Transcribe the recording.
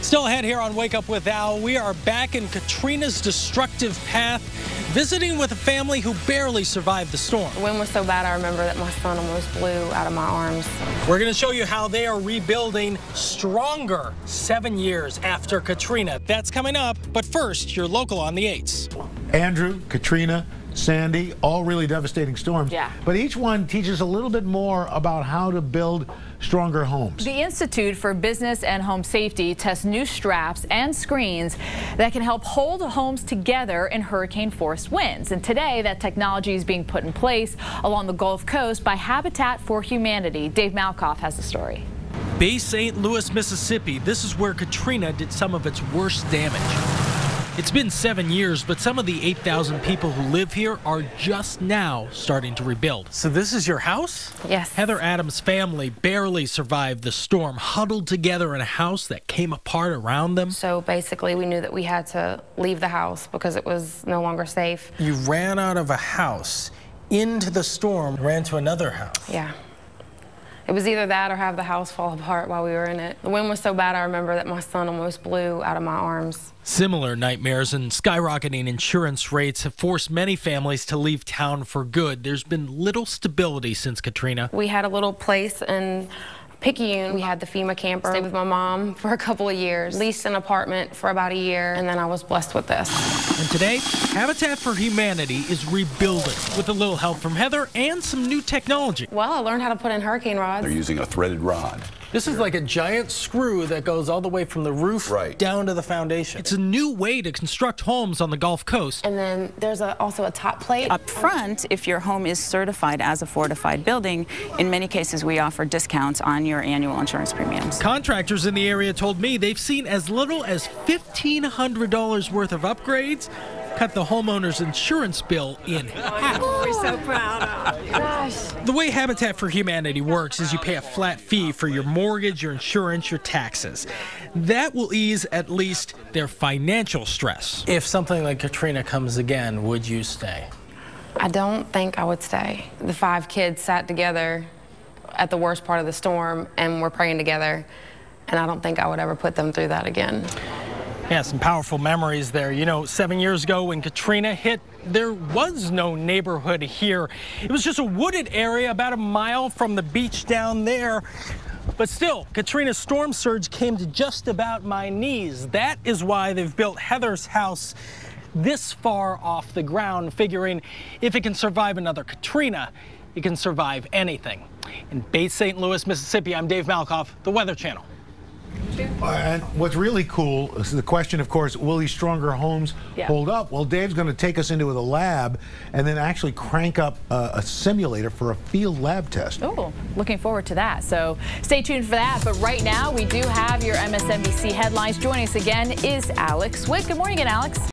Still ahead here on Wake Up with Al, we are back in Katrina's destructive path, visiting with a family who barely survived the storm. The wind was so bad, I remember that my son almost blew out of my arms. We're going to show you how they are rebuilding stronger 7 years after Katrina. That's coming up, but first, your local on the 8s. Andrew, Katrina, Sandy, all really devastating storms. Yeah. But each one teaches a little bit more about how to build stronger homes. The Institute for Business and Home Safety tests new straps and screens that can help hold homes together in hurricane-force winds. And today, that technology is being put in place along the Gulf Coast by Habitat for Humanity. Dave Malkoff has the story. Bay St. Louis, Mississippi. This is where Katrina did some of its worst damage. It's been 7 years, but some of the 8,000 people who live here are just now starting to rebuild. So this is your house? Yes. Heather Adams' family barely survived the storm, huddled together in a house that came apart around them. So basically, we knew that we had to leave the house because it was no longer safe. You ran out of a house into the storm, ran to another house. Yeah. It was either that or have the house fall apart while we were in it. The wind was so bad, I remember that my son almost blew out of my arms. Similar nightmares and skyrocketing insurance rates have forced many families to leave town for good. There's been little stability since Katrina. We had a little place in Picayune. We had the FEMA camper. Stayed with my mom for a couple of years. Leased an apartment for about a year, and then I was blessed with this. And today, Habitat for Humanity is rebuilding with a little help from Heather and some new technology. Well, I learned how to put in hurricane rods. They're using a threaded rod. This is like a giant screw that goes all the way from the roof down to the foundation. It's a new way to construct homes on the Gulf Coast. And then there's also a top plate. Up front, if your home is certified as a fortified building, in many cases we offer discounts on your annual insurance premiums. Contractors in the area told me they've seen as little as $1,500 worth of upgrades cut the homeowner's insurance bill in half. We're so proud of. Gosh. The way Habitat for Humanity works is you pay a flat fee for your mortgage, your insurance, your taxes. That will ease at least their financial stress. If something like Katrina comes again, would you stay? I don't think I would stay. The 5 kids sat together at the worst part of the storm and were praying together, and I don't think I would ever put them through that again. Yeah, some powerful memories there. You know, 7 years ago when Katrina hit, there was no neighborhood here. It was just a wooded area about a mile from the beach down there. But still, Katrina's storm surge came to just about my knees. That is why they've built Heather's house this far off the ground, figuring if it can survive another Katrina, it can survive anything. In Bay St. Louis, Mississippi, I'm Dave Malkoff, the Weather Channel. And what's really cool is the question, of course, will these stronger homes hold up? Well, Dave's going to take us into the lab and then actually crank up a simulator for a field lab test. Oh, looking forward to that. So stay tuned for that. But right now, we do have your MSNBC headlines. Joining us again is Alex Witt. Good morning again, Alex.